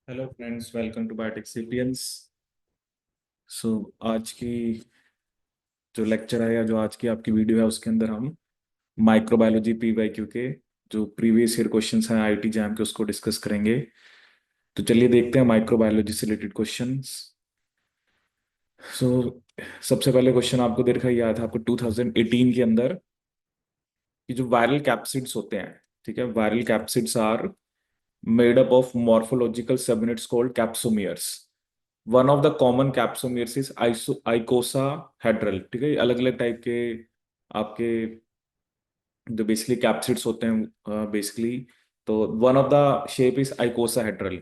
Hello friends, welcome to biotic sapiens. So आज की जो लेक्चर है या जो आज की आपकी वीडियो है उसके अंदर हम माइक्रोबायोलॉजी पीवाईक्यू के जो प्रीवियस ईयर क्वेश्चंस हैं आईटी जैम के उसको डिस्कस करेंगे। तो चलिए देखते हैं माइक्रोबायोलॉजी से रिलेटेड क्वेश्चंस। सो सबसे पहले क्वेश्चन आपको दे रखा याद है आपको 2018 के अंदर कि जो वायरल कैप्सिड्स होते हैं, ठीक है, viral capsids are made up of morphological subunits called capsomeres. One of the common capsomeres is icosahedral. ठीक है, अलग अलग टाइप के आपके जो बेसिकली कैप्सिड्स होते हैं बेसिकली। तो one of the shape is icosahedral.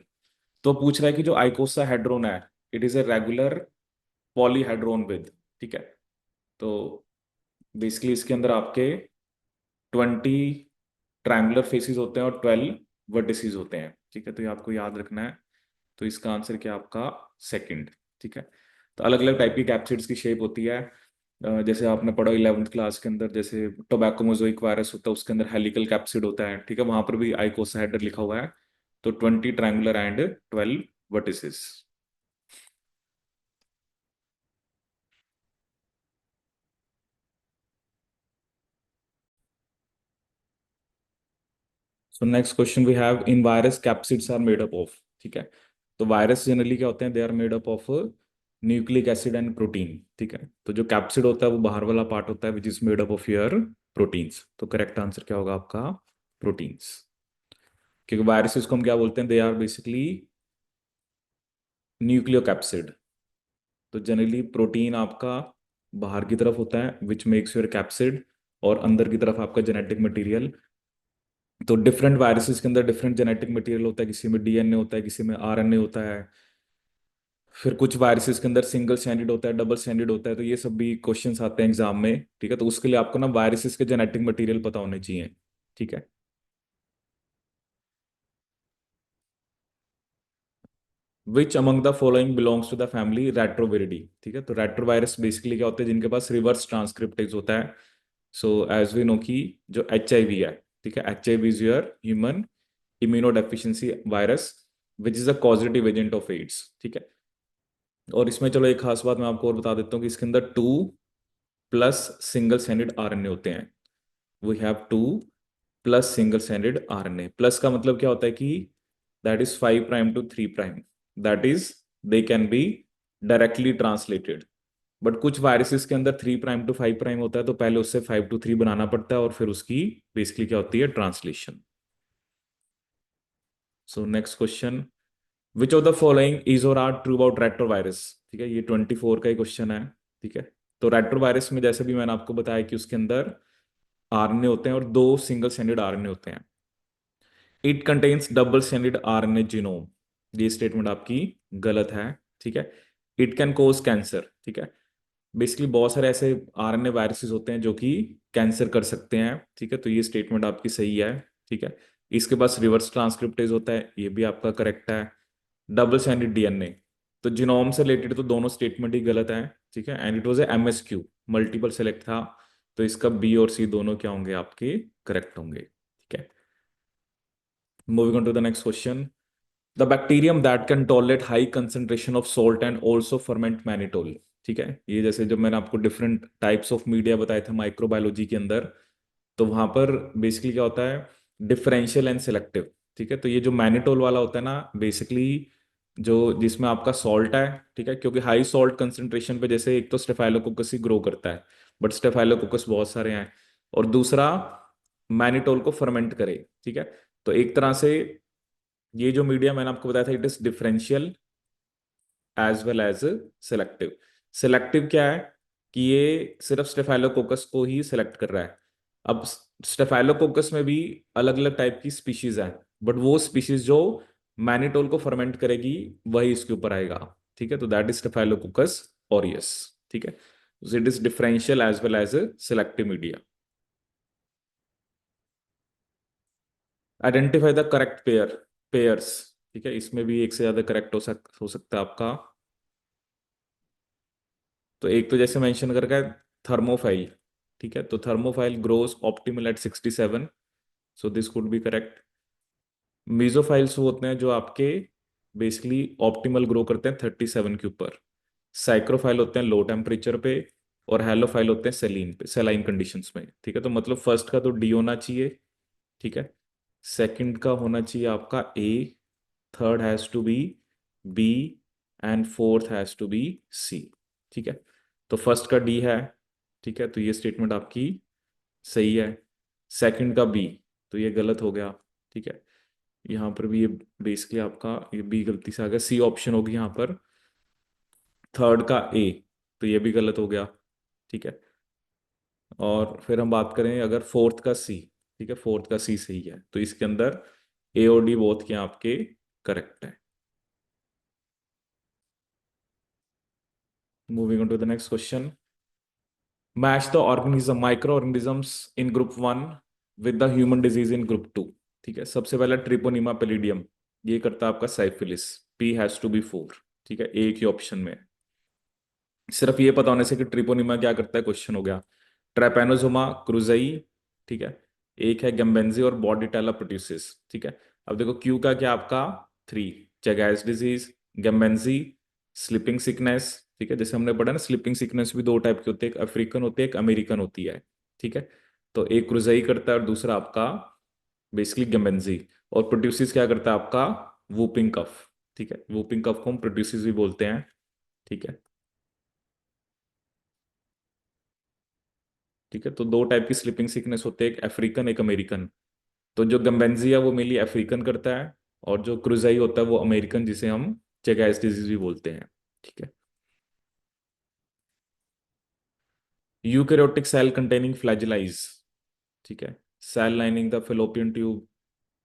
तो पूछ रहा है कि जो आइकोसाहेड्रोन है, it is a regular polyhedron with. ठीक है, तो बेसिकली इसके अंदर आपके 20 ट्रायंगुलर फेसेस होते हैं और 12 वर्टिसेस होते हैं। ठीक है, तो ये आपको याद रखना है। तो इसका आंसर क्या आपका सेकंड। ठीक है, तो अलग अलग टाइप की कैप्सिड्स की शेप होती है। जैसे आपने पढ़ा 11th क्लास के अंदर, जैसे टोबैको मोज़ोइक वायरस होता है उसके अंदर हेलिकल कैप्सिड होता है। ठीक है, वहां पर भी आइकोसाहेड्रल लिखा हुआ है। तो 20 triangular and 12 vertices. So next question we have in virus capsids are made up of. ठीक है, तो वायरस जनरली क्या होते हैं, they are made up of nucleic acid and protein. ठीक है, तो जो कैप्सिड होता है वो बाहर वाला पार्ट होता है which is made up of your proteins. तो करेक्ट आंसर क्या होगा आपका प्रोटीन्स। क्योंकि वायरसेस को हम क्या बोलते हैं, दे आर बेसिकली न्यूक्लियोकैप्सिड। तो जनरली प्रोटीन आपका बाहर की तरफ होता है विच मेक्स योर कैप्सिड, और अंदर की तरफ आपका जेनेटिक मटेरियल। तो डिफरेंट वायरसेस के अंदर डिफरेंट जेनेटिक मटेरियल होता है, किसी में डीएनए होता है, किसी में आरएनए होता है। फिर कुछ वायरसेस के अंदर सिंगल स्टैंडर्ड होता है, डबल स्टैंडर्ड होता है। तो ये सब भी क्वेश्चंस आते हैं एग्जाम में। ठीक है, तो उसके लिए आपको ना वायरसेस के जेनेटिक मटेरियल पता होने चाहिए। ठीक है, which among the following belongs to the family retroviridae. ठीक है, तो रेट्रोवायरस बेसिकली क्या होते हैं, जिनके पास रिवर्स ट्रांसक्रिप्टेज होता है। सो एज वी नो की जो HIV है, ठीक है, HIV is your human immunodeficiency virus which is a causative agent of AIDS. ठीक है, और इसमें चलो एक खास बात मैं आपको और बता देता हूँ कि इसके अंदर 2+ सिंगल स्टैंडर्ड RNA होते हैं। We have 2+ single standard RNA। Plus का मतलब क्या होता है कि that is 5' to 3'। That is they can be directly translated. But कुछ वायरसेस के अंदर 3' to 5' होता है, तो पहले उससे 5 to 3 बनाना पड़ता है और फिर उसकी बेसिकली क्या होती है, translation. So next question, which of the following is और आर ट्रू अबाउट रेट्रोवायरस। ठीक है, ये 24 का ही क्वेश्चन है। ठीक है, तो रेट्रोवायरस में जैसे भी मैंने आपको बताया कि उसके अंदर RNA होते हैं और 2 सिंगल स्टैंडर्ड RNA होते हैं। It contains double standard RNA genome. ये स्टेटमेंट आपकी गलत है। ठीक है, इट कैन कोज कैंसर। ठीक है, बेसिकली बहुत सारे ऐसे RNA वायरसेस होते हैं जो कि कैंसर कर सकते हैं। ठीक है, तो ये स्टेटमेंट आपकी सही है। ठीक है, इसके पास रिवर्स ट्रांसक्रिप्टेज होता है, ये भी आपका करेक्ट है। डबल स्टैंडर्ड DNA, तो जीनोम से रिलेटेड तो दोनों स्टेटमेंट ही गलत है। ठीक है, and it was a MSQ, multiple select था। तो इसका B और C दोनों क्या होंगे आपके, करेक्ट होंगे। ठीक है, moving on to the next question, the bacterium that can tolerate high concentration of salt and also ferment mannitol. ठीक है, ये जैसे जब मैंने आपको डिफरेंट टाइप्स ऑफ मीडिया बताए थे माइक्रोबायोलॉजी के अंदर, तो वहां पर बेसिकली क्या होता है, डिफरेंशियल एंड सिलेक्टिव। ठीक है, तो ये जो मैनिटोल वाला होता है ना, बेसिकली जो जिसमें आपका सॉल्ट है। ठीक है, क्योंकि हाई सॉल्ट कंसेंट्रेशन पे जैसे एक तो स्टेफाइलोकोकस ही ग्रो करता है, बट स्टेफाइलोकोकस बहुत सारे हैं, और दूसरा मैनिटोल को फर्मेंट करे। ठीक है, तो एक तरह से ये जो मीडिया मैंने आपको बताया था, it is differential as well as selective. Selective क्या है कि ये सिर्फ स्टेफाइलोकोकस को ही सिलेक्ट कर रहा है। अब स्टेफाइलोकोकस में भी अलग अलग टाइप की स्पीशीज है, बट वो स्पीशीज जो मैनिटोल को फर्मेंट करेगी वही इसके ऊपर आएगा। ठीक है, तो दैट इज स्टेफाइलोकोकस ऑरियस। ठीक है, it is differential as well as selective media. Identify the correct pairs. ठीक है, इसमें भी एक से ज्यादा करेक्ट हो सकता है आपका। तो एक तो जैसे मेंशन करके थर्मोफाइल। ठीक है, तो thermophile grows optimal at 67, so this could be correct. Mesophiles होते हैं जो आपके बेसिकली ऑप्टिमल ग्रो करते हैं 37 के ऊपर। साइक्रोफाइल होते हैं लो टेम्परेचर पे, और हेलोफाइल होते हैं सेलीन पे, सेलाइन कंडीशंस में। ठीक है, तो मतलब फर्स्ट का तो डी होना चाहिए। ठीक है, सेकंड का होना चाहिए आपका A, third has to be B, and fourth has to be C. ठीक है, तो फर्स्ट का डी है। ठीक है, तो ये स्टेटमेंट आपकी सही है। सेकंड का बी, तो ये गलत हो गया। ठीक है, यहाँ पर भी ये बेसिकली आपका ये बी गलती से आ गया, सी ऑप्शन होगी यहाँ पर। थर्ड का ए, तो ये भी गलत हो गया। ठीक है, और फिर हम बात करें अगर फोर्थ का सी। ठीक है, फोर्थ का सी सही है, तो इसके अंदर ए और डी बोथ के आपके करेक्ट है। Moving on to the next question. Match the organism micro organisms in group 1 with the human disease in group 2। ठीक है, सबसे पहला ट्रिपोनिमा पेलिडियम, ये करता है आपका syphilis. P has to be 4। ठीक है, एक ही ऑप्शन में। सिर्फ ये पता होने से कि ट्रिपोनिमा क्या करता है क्वेश्चन हो गया। ट्रेपेनोजोमा क्रुजई। ठीक है, एक है गैम्बेन्जी और बॉर्डिटेला प्रोट्यूसिस। ठीक है, अब देखो क्यू का क्या आपका 3, चेगैस डिजीज, गैम्बेन्जी, स्लीपिंग सिकनेस। ठीक है, जैसे हमने पढ़ा ना, स्लीपिंग सिकनेस भी दो टाइप की होती है, एक अफ्रीकन होती है, एक अमेरिकन होती है। ठीक है, तो एक क्रुजई करता है और दूसरा आपका बेसिकली गैम्बेन्जी। और प्रोट्यूसिस क्या करता है आपका वूपिंग कफ। ठीक है, वूपिंग कफ को हम प्रोट्यूसिस भी बोलते हैं। ठीक है। ठीक है, तो दो टाइप की स्लीपिंग सिकनेस होते हैं, एक अफ्रीकन एक अमेरिकन। तो जो गम्बेन्जिया वो मेनली अफ्रीकन करता है, और जो क्रुजाई होता है वो अमेरिकन, जिसे हम चेगैस डिजीज भी बोलते हैं। ठीक है। Eukaryotic cell containing flagellates. ठीक है, cell lining the fallopian tube,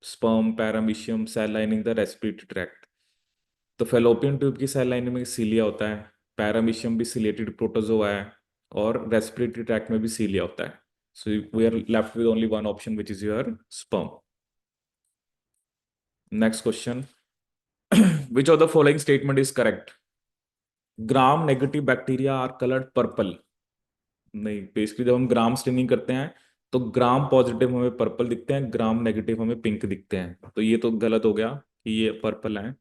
sperm paramecium cell lining the respiratory tract. तो फेलोपियन ट्यूब की सेल लाइनिंग में सीलिया होता है, पैरामीशियम भी सिलेटेड प्रोटोजोआ है, और रेस्पिरेटरी ट्रैक्ट में भी सीलिया होता है। So we are left with only one option which is your sperm. Next question. Which of the following statement is correct? Gram negative bacteria are coloured purple. नहीं, basically जब हम gram staining करते हैं तो gram positive हमें purple दिखते हैं, gram negative हमें पिंक दिखते हैं, तो ये तो गलत हो गया कि ये पर्पल है।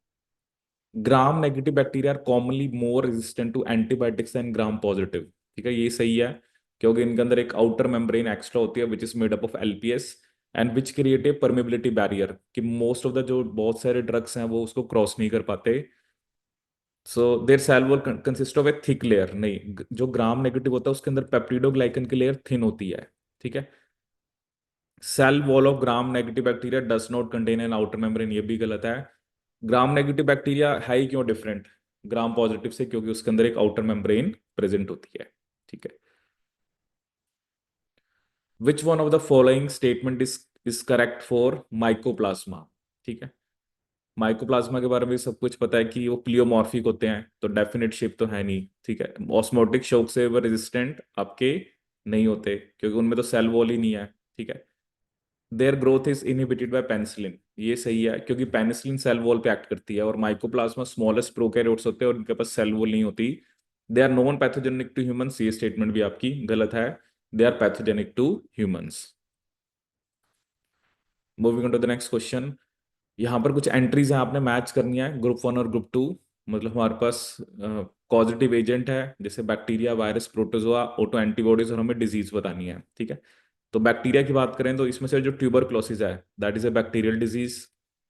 Gram negative bacteria are commonly more resistant to antibiotics and gram positive. ठीक है, ये सही है, क्योंकि इनके अंदर एक आउटर मेम्ब्रेन एक्स्ट्रा होती है which is made up of LPS, and which create a permeability barrier, कि मोस्ट ऑफ द जो बहुत सारे ड्रग्स हैं वो उसको क्रॉस नहीं कर पाते। So their cell wall consist of a thick layer. नहीं, जो ग्राम नेगेटिव होता है उसके अंदर पेप्टिडोग्लाइकन की लेयर थिन होती है। ठीक है, cell wall of gram negative bacteria does not contain an outer membrane, ये भी गलत है। ग्राम नेगेटिव बैक्टीरिया है ही क्यों डिफरेंट ग्राम पॉजिटिव से? क्योंकि उसके अंदर एक आउटर मेम्ब्रेन प्रेजेंट होती है। ठीक है। Which one of the following statement is correct for mycoplasma? ठीक है, माइकोप्लाज्मा के बारे में सब कुछ पता है कि वो प्लियोमॉर्फिक होते हैं, तो डेफिनेट शेप तो है नहीं। ठीक है, ऑस्मोटिक शॉक से वो रेजिस्टेंट आपके नहीं होते, क्योंकि उनमें तो सेल वॉल ही नहीं है। ठीक है, their growth is inhibited by penicillin, ये सही है, क्योंकि पेनिसिलिन सेल वॉल पे एक्ट करती है, और माइकोप्लाज्मा स्मॉलेस्ट प्रोकैरियोट्स होते हैं और इनके पास सेल वॉल नहीं होती। They are non pathogenic to humans, ये स्टेटमेंट भी आपकी गलत है। They are pathogenic to humans. Moving on to the next question. यहाँ पर कुछ एंट्रीज हैं, आपने मैच करनी है ग्रुप 1 और ग्रुप 2। मतलब हमारे पास कॉजेटिव एजेंट है, जैसे bacteria, virus, protozoa, auto antibodies, और हमें डिजीज बतानी है। ठीक है, तो बैक्टीरिया की बात करें तो इसमें से जो ट्यूबरक्लोसिस है that is a bacterial disease.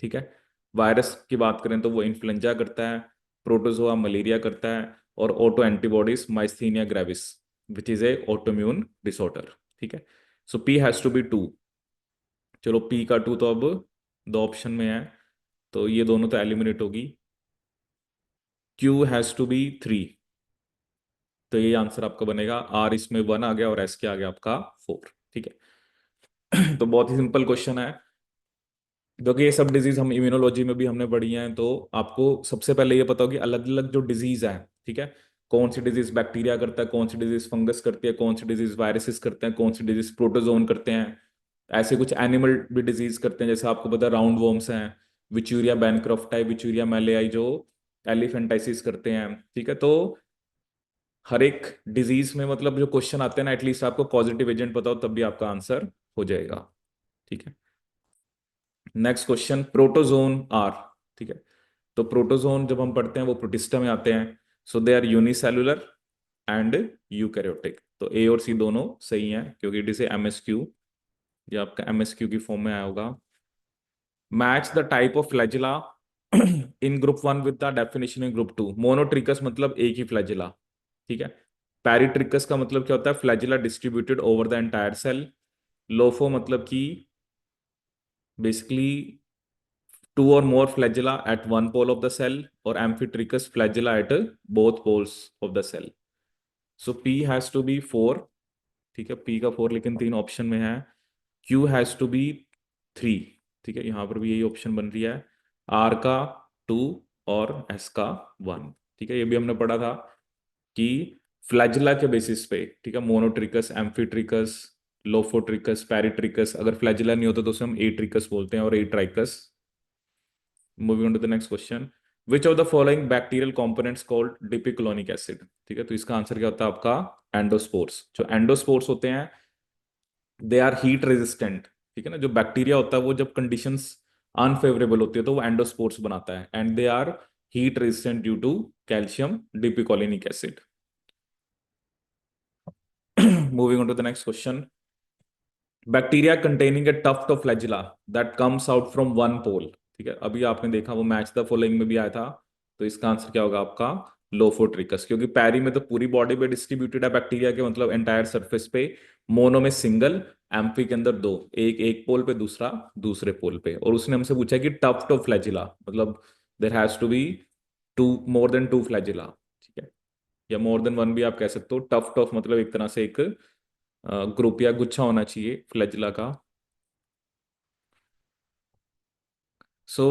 ठीक है, वायरस की बात करें तो वो इन्फ्लुएंजा करता है, प्रोटोजोआ मलेरिया करता है, और auto antibodies myasthenia gravis which is a autoimmune disorder. ठीक है, so P has to be 2। चलो पी का 2 तो अब दो ऑप्शन में है, तो ये दोनों तो एलिमिनेट होगी। क्यू हैज टू बी 3, तो ये आंसर आपका बनेगा। आर इसमें 1 आ गया और एस के आ गया आपका 4। ठीक है, तो बहुत ही सिंपल क्वेश्चन है, क्योंकि ये सब डिजीज हम इम्यूनोलॉजी में भी हमने पढ़ी हैं, तो आपको सबसे पहले ये पता हो कि अलग अलग जो डिजीज है, ठीक है, कौन सी डिजीज बैक्टीरिया करता है, कौन सी डिजीज फंगस करती है, कौन सी डिजीज वायरसेस करते हैं, कौन सी डिजीज प्रोटोजोन करते हैं। ऐसे कुछ एनिमल भी डिजीज करते हैं, जैसे आपको पता है राउंड वॉर्म्स हैं, विचूरिया बैनक्रॉफ्टाई, विचूरिया मैलेयाई, जो एलिफेंटाइसिस करते हैं। ठीक है, तो हर एक डिजीज में मतलब जो क्वेश्चन आते हैं ना, एटलीस्ट आपको पॉजिटिव एजेंट पता हो तब भी आपका आंसर हो जाएगा। ठीक है, नेक्स्ट क्वेश्चन। प्रोटोजोन आर, ठीक है, तो प्रोटोजोन जब हम पढ़ते हैं वो प्रोटिस्टा में आते हैं। So they are unicellular and eukaryotic. तो ए और सी दोनों सही हैं क्योंकि इट इज एमएसक्यू, ये आपका एमएसक्यू की फॉर्म में आया होगा। Match the type of flagella in group 1 with the definition in group 2। मोनोट्रिकस मतलब एक ही फ्लैजिला, ठीक है। पैरीट्रिकस का मतलब क्या होता है, flagella distributed over the entire cell. Lopho मतलब कि basically two or more flagella at one pole of the cell, और amphitrichous flagella at both poles of the cell. So P has to be 4, ठीक है, P का 4 लेकिन 3 option में है। Q has to be 3, ठीक है, यहां पर भी यही ऑप्शन बन रही है। आर का 2 और एस का 1, ठीक है। ये भी हमने पढ़ा था कि फ्लैजिला के बेसिस पे, ठीक है, मोनोट्रिकस, एम्फीट्रिकस, लोफोट्रिकस, पैरीट्रिकस, अगर फ्लैजिला नहीं होता तो उसे हम एट्रिकस बोलते हैं, और atrichous. Moving on to the next question, which of the following bacterial components called dipicolinic acid, ठीक है। तो इसका आंसर क्या होता है आपका एंडोस्पोर्स। जो एंडोस्पोर्स होते हैं दे आर हीट रेजिस्टेंट, ठीक है ना। जो बैक्टीरिया होता है वो जब कंडीशंस अनफेवरेबल होती है तो वो एंडोस्पोर्स बनाता है, and they are heat resistant due to calcium dipicolinic acid. Moving on to the next question, bacteria containing a tuft of flagella that comes out from one pole, ठीक है। अभी आपने देखा वो मैच द फॉलोइंग में भी आया था, तो इसका आंसर क्या होगा आपका लोफोट्रिकस, क्योंकि पैरी में तो पूरी बॉडी पे डिस्ट्रीब्यूटेड है बैक्टीरिया के, मतलब एंटायर सरफेस पे। मोनो में सिंगल, एम्फी के अंदर दो, एक एक पोल पे, दूसरा दूसरे पोल पे। और उसने हमसे पूछा कि टफ्ट ऑफ फ्लैजिला मतलब there has to be two, more than two flagella, ठीक है, या मोर देन वन भी आप कह सकते हो। टफ्ट ऑफ मतलब एक तरह से एक ग्रुप या गुच्छा होना चाहिए फ्लैजिला का। So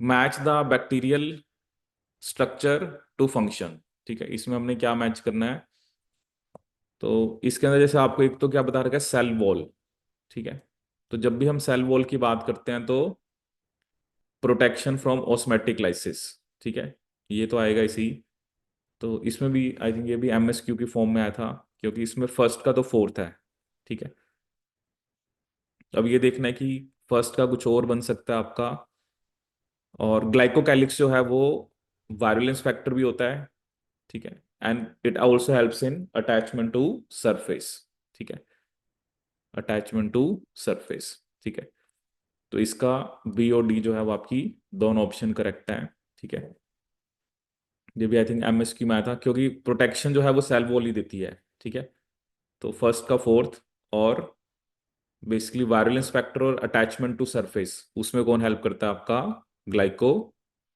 match the bacterial structure to function, ठीक है, इसमें हमने क्या मैच करना है। तो इसके अंदर जैसे आपको एक तो क्या बता रखा है, सेल वॉल, ठीक है। तो जब भी हम सेल वॉल की बात करते हैं तो प्रोटेक्शन फ्रॉम ऑस्मेटिक लाइसिस, ठीक है, ये तो आएगा इसी। तो इसमें भी आई थिंक ये भी एमएसक्यू की फॉर्म में आया था, क्योंकि इसमें फर्स्ट का तो फोर्थ है, ठीक है। अब ये देखना है कि फर्स्ट का कुछ और बन सकता है आपका। और ग्लाइकोकैलिक्स जो है वो वायरुलेंस फैक्टर भी होता है, ठीक है, and it also helps in attachment to surface, ठीक है, अटैचमेंट टू सरफेस, ठीक है। तो इसका बी और डी जो है वो आपकी दोनों ऑप्शन करेक्ट है, ठीक है। ये भी आई थिंक एमएसक्यू में आया था, क्योंकि प्रोटेक्शन जो है वो सेल वॉल ही देती है, ठीक है। तो फर्स्ट का फोर्थ, और बेसिकली वायरुलेंस फैक्टर और अटैचमेंट टू सरफेस, उसमें कौन हेल्प करता है आपका glyco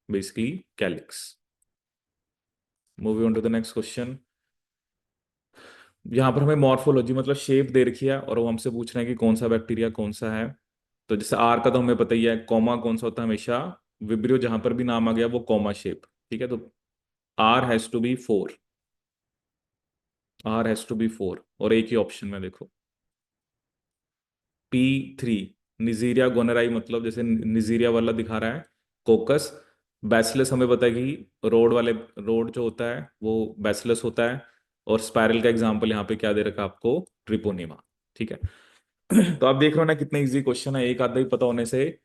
basically calyx. Moving on to the next question, यहाँ पर हमें मॉर्फोलॉजी मतलब शेप दे रखी है, और वो हमसे पूछ रहे हैं कि कौन सा बैक्टीरिया कौन सा है। तो जैसे आर का तो हमें पता ही है, कॉमा कौन सा होता है हमेशा, विब्रियो जहां पर भी नाम आ गया वो कॉमा शेप, ठीक है। तो R has to be 4, R has to be 4, और एक ही ऑप्शन में देखो P3, निजीरिया गोनेराई, मतलब जैसे निजीरिया वाला दिखा रहा है कोकस। बैसिलस हमें पता है कि रोड वाले, रोड जो होता है वो बैसिलस होता है। और स्पाइरल का एग्जांपल यहाँ पे क्या दे रखा है आपको, ट्रिपोनिमा, ठीक है। तो आप देख रहे हो ना कितने इजी क्वेश्चन है, एक आधा ही पता होने से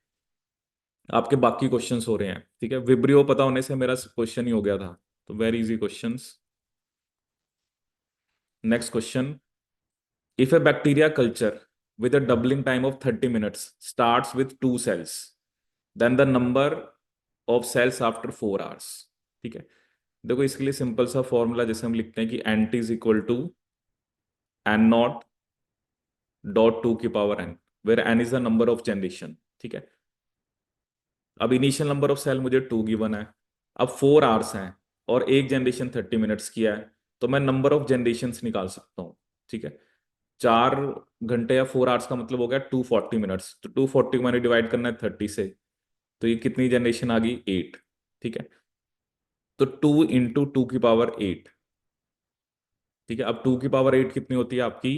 आपके बाकी क्वेश्चंस हो रहे हैं, ठीक है। विब्रियो पता होने से मेरा क्वेश्चन ही हो गया था। तो very easy questions. Next question, if A bacteria culture with a doubling time of 30 minutes starts with 2 cells, then the number of cells after 4 hours, ठीक है। देखो इसके लिए सिंपल सा फॉर्मूला जैसे हम लिखते हैं कि N T is equal to N not dot two की power N, where N is the number of generation, ठीक है। अब इनिशियल नंबर ऑफ सेल मुझे 2 गिवन है, अब 4 आवर्स हैं, और एक जनरेशन 30 मिनट्स की है, तो मैं नंबर ऑफ जनरेशन निकाल सकता हूँ, ठीक है। 4 घंटे या 4 आवर्स का मतलब हो गया 240 मिनट्स, तो 240 को मैंने डिवाइड करना है 30 से, तो ये कितनी जनरेशन आ गई 8, ठीक है। तो 2 × 2 की पावर 8, ठीक है। अब 2 की पावर 8 कितनी होती है आपकी,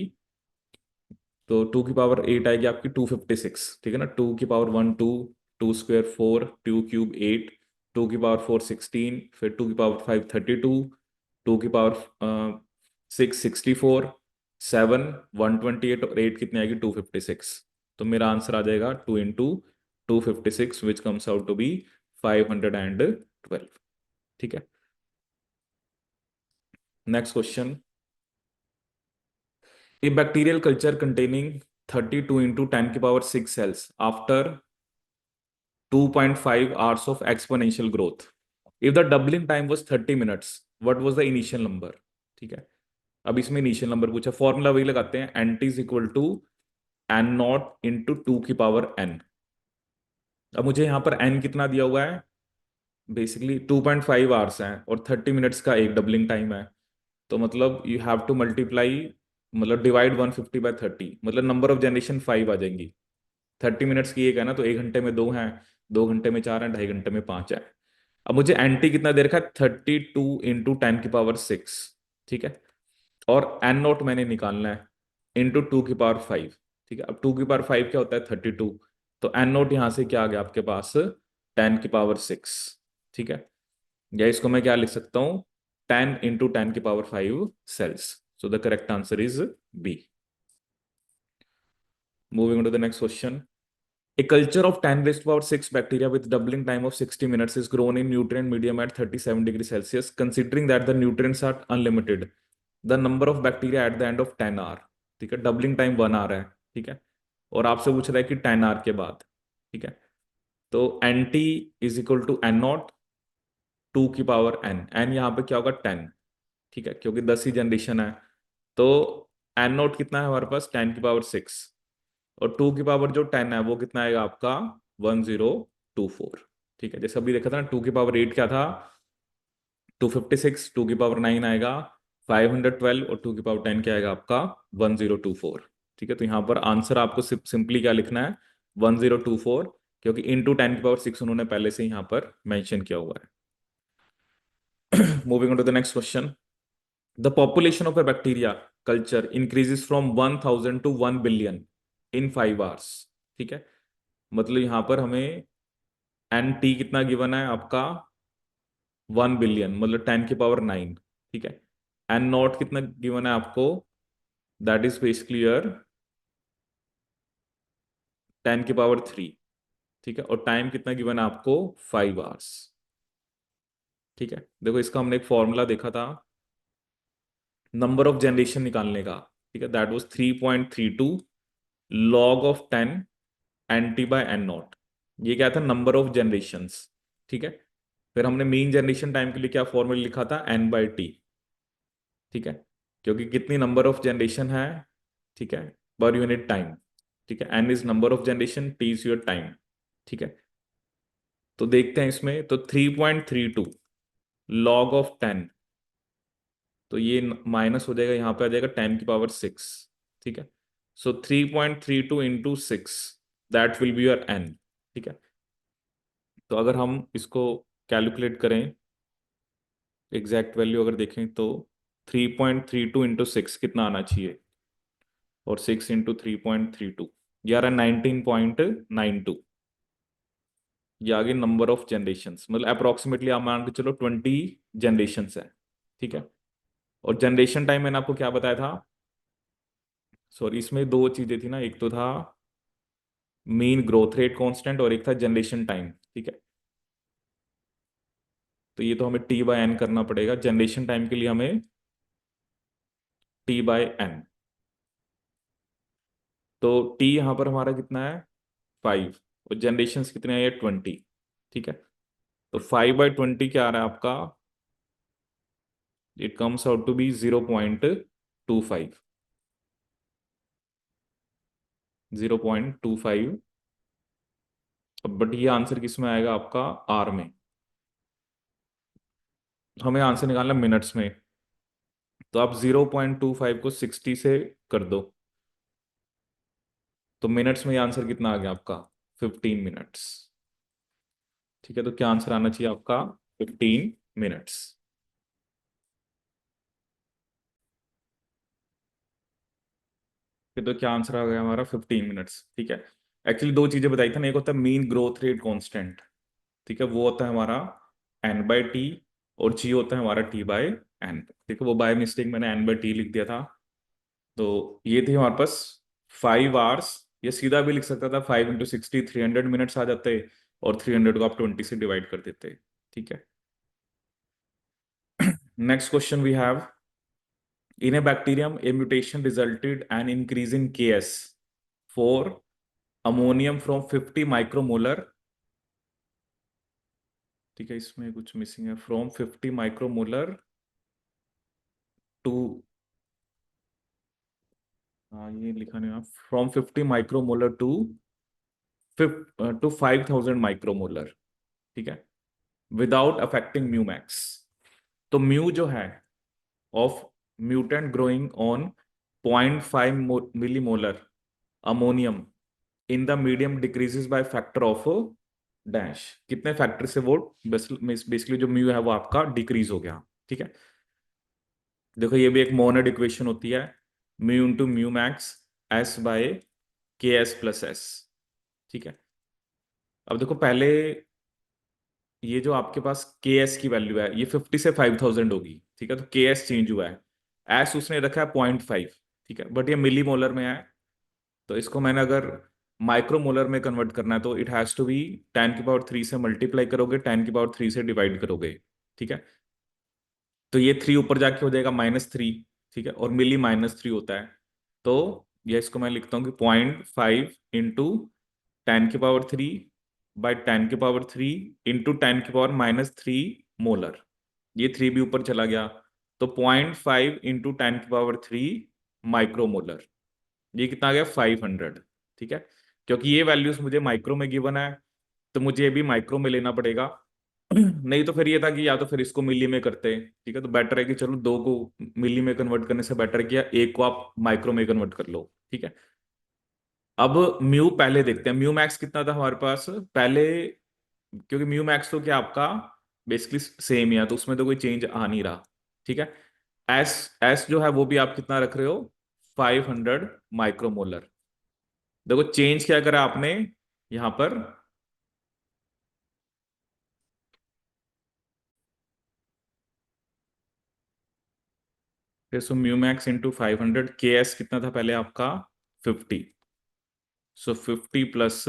तो 2 की पावर 8 आएगी आपकी 256, ठीक है ना। 2 की पावर 1 2, 2 स्क्वायर 4, 2 क्यूब 8, 2 की पावर 4 16, फिर 2 की पावर 5 32, 2 की पावर 6 64, 7 128, और 8 कितनी आएगी 256। तो मेरा आंसर आ जाएगा 2 × 256, which comes out to be 512। 12। ठीक है, next question. A bacterial culture containing 32 into 10 की power 6 cells after 2.5 hours of exponential growth. If the doubling time was 30 minutes, what was the initial number? ठीक है, अब इसमें initial number पूछा, formula वही लगाते हैं, N T is equal to N naught into two की पावर एन। अब मुझे यहाँ पर एन कितना दिया हुआ है, बेसिकली 2.5 आवर्स हैं और 30 मिनट्स का एक डबलिंग टाइम है, तो मतलब यू हैव टू मल्टीप्लाई, मतलब डिवाइड 150/30, मतलब नंबर ऑफ जनरेशन 5 आ जाएंगी। 30 मिनट्स की एक है ना, तो 1 घंटे में 2 हैं, 2 घंटे में 4 हैं, 2.5 घंटे में 5 है। अब मुझे एंटी कितना दे रखा है, 32 इंटू 10 की पावर 6। ठीक है, और एन नोट मैंने निकालना है इंटू 2 की पावर 5। ठीक है, अब 2 की पावर 5 क्या होता है, 32, तो एन नोट यहां से क्या आ गया आपके पास, 10 की पावर 6। ठीक है, या इसको मैं क्या लिख सकता हूं, 10 इंटू 10 की power 5 cells. So the correct answer is B. Moving to the next question. A culture of 10 raised to power 6 bacteria with doubling time of 60 minutes is grown in nutrient medium at 37 degrees Celsius. Considering that the nutrients are unlimited, the number of bacteria at the end of 10 hour, ठीक है, doubling time 1 hour है। ठीक है, और आपसे पूछ रहा है कि 10 hour के बाद। ठीक है, तो N T is equal to N naught 2 की पावर एन, एन यहाँ पे क्या होगा, 10। ठीक है, क्योंकि 10 ही जनरेशन है, तो एन नॉट कितना है हमारे पास, 10 की पावर 6, और 2 की पावर जो 10 है वो कितना आएगा आपका, 1024। ठीक है, जैसे अभी देखा था ना, 2 की पावर 8 क्या था, 256, 2 की पावर 9 आएगा 512, और 2 की पावर 10 क्या आएगा आपका, 1024। ठीक है, तो यहाँ पर आंसर आपको सिंपली क्या लिखना है, 1024, क्योंकि इंटू 10 की पावर 6 उन्होंने पहले से यहाँ पर मेंशन किया हुआ है। Moving on to the next question. The population of a bacteria culture increases from 1000 to 1 billion in 5 hours। ठीक है, मतलब यहां पर हमें एन टी कितना गिवन है आपका, 1 बिलियन, मतलब 10 की पावर 9। ठीक है, एन नॉट कितना गिवन है आपको, दैट इज बेसिकली योर 10 की पावर 3। ठीक है, और टाइम कितना गिवन है आपको, 5 hours। ठीक है, देखो इसका हमने एक फॉर्मूला देखा था नंबर ऑफ जनरेशन निकालने का। ठीक है, that was 3.32 log of 10 N T by N naught. ये क्या था, नंबर ऑफ जनरेशंस। ठीक है, फिर हमने मीन जनरेशन टाइम के लिए क्या फॉर्मूला लिखा था, n/t। ठीक है, क्योंकि कितनी नंबर ऑफ जनरेशन है, ठीक है, पर यूनिट टाइम। ठीक है, n is number of generation, t is your time. ठीक है, तो देखते हैं इसमें, तो 3.32 लॉग ऑफ 10, तो ये माइनस हो जाएगा, यहाँ पे आ जाएगा 10 की पावर 6। ठीक है, सो 3.32 into 6, that will be your n। ठीक है, तो अगर हम इसको कैलकुलेट करें, एग्जैक्ट वैल्यू अगर देखें, तो 3.32 इंटू 6 कितना आना चाहिए, और 6 इंटू 3.32, ये आ रहा है 19.92। ये आगे नंबर ऑफ जनरेशन, मतलब अप्रोक्सीमेटली आप मान के चलो 20 जनरेशन है। ठीक है, और जनरेशन टाइम मैंने आपको क्या बताया था, सॉरी इसमें दो चीजें थी ना, एक तो था मीन ग्रोथ रेट कांस्टेंट और एक था जनरेशन टाइम। ठीक है, तो ये तो हमें t/n करना पड़ेगा, जनरेशन टाइम के लिए हमें t/n। तो t यहां पर हमारा कितना है, 5, और जनरेशन कितने हैं, ये 20। ठीक है, तो 5/20 क्या आ रहा है आपका, it comes out to be 0.25, 0.25। But ये आंसर किस में आएगा आपका, आर में। हमें आंसर निकालना मिनट्स में, तो आप 0.25 को 60 से कर दो, तो मिनट्स में ये आंसर कितना आ गया आपका, 15 मिनट्स। ठीक है, तो क्या आंसर आना चाहिए आपका, 15 मिनट्स। तो क्या आंसर आ गया हमारा, 15 मिनट्स। ठीक है, एक्चुअली दो चीजें बताई थी ना, एक होता है मीन ग्रोथ रेट कांस्टेंट। ठीक है, वो होता है हमारा n/t, और g होता है हमारा t/n। ठीक है, वो बाय मिस्टेक मैंने n/t लिख दिया था। तो ये थी हमारे पास 5 hours। ये सीधा भी लिख सकता था, 5 इंटू 60, 300 मिनट्स आ जाते, और 300 को आप 20 से डिवाइड कर देते। ठीक है, next question we have, in a bacterium a mutation resulted an increase in Ks for ammonium from 50 micromolar, ठीक है इसमें कुछ मिसिंग है, फ्रॉम 50 माइक्रोमोलर टू, हाँ ये लिखा नहीं, फ्रॉम 50 माइक्रोमोलर टू 5000 माइक्रोमोलर, ठीक है, विदाउट अफेक्टिंग म्यू मैक्स। तो म्यू जो है of mutant growing on 0.5 millimolar ammonium in the medium decreases by factor of dash, कितने फैक्टर से वो बेसिकली जो म्यू है वो आपका डिक्रीज हो गया, ठीक है। देखो ये भी एक मोनोड इक्वेशन होती है, mu into mu max S by K S plus S, ठीक है। अब देखो पहले ये जो आपके पास के एस की वैल्यू है ये 50 से 5000 होगी, ठीक है, तो के एस चेंज हुआ है, एस उसने रखा है 0.5, ठीक है, बट ये मिली मोलर में है, तो इसको मैंने अगर माइक्रोमोलर में कन्वर्ट करना है तो इट हैज टू बी 10 की पावर 3 से मल्टीप्लाई करोगे, 10 की पावर 3 से डिवाइड करोगे, ठीक है। तो ये 3 ऊपर जाके हो जाएगा -3, ठीक है, और मिली -3 होता है, तो ये इसको मैं लिखता हूँ कि 0.5 इंटू 10 की पावर 3 बाई 10 की पावर 3 इंटू 10 की पावर -3 मोलर, ये 3 भी ऊपर चला गया, तो 0.5 इंटू 10 की पावर 3 माइक्रोमोलर, ये कितना आ गया 500, ठीक है। क्योंकि ये वैल्यूज मुझे माइक्रो में गिवन है तो मुझे ये भी माइक्रो में लेना पड़ेगा। नहीं तो फिर ये था कि या तो फिर इसको मिली में करते, ठीक है, तो बेटर है कि चलो दो को मिली में कन्वर्ट करने से बेटर किया एक को आप माइक्रो में कन्वर्ट कर लो, ठीक है। अब म्यू पहले देखते हैं, म्यू मैक्स कितना था हमारे पास पहले, क्योंकि म्यू मैक्स तो क्या आपका बेसिकली सेम ही है तो उसमें तो कोई चेंज आ नहीं रहा, ठीक है। एस एस जो है वो भी आप कितना रख रहे हो 500 माइक्रोमोलर। देखो चेंज क्या करा आपने यहां पर, सो म्यू मैक्स इंटू 500, के एस कितना था पहले आपका 50, सो 50 प्लस,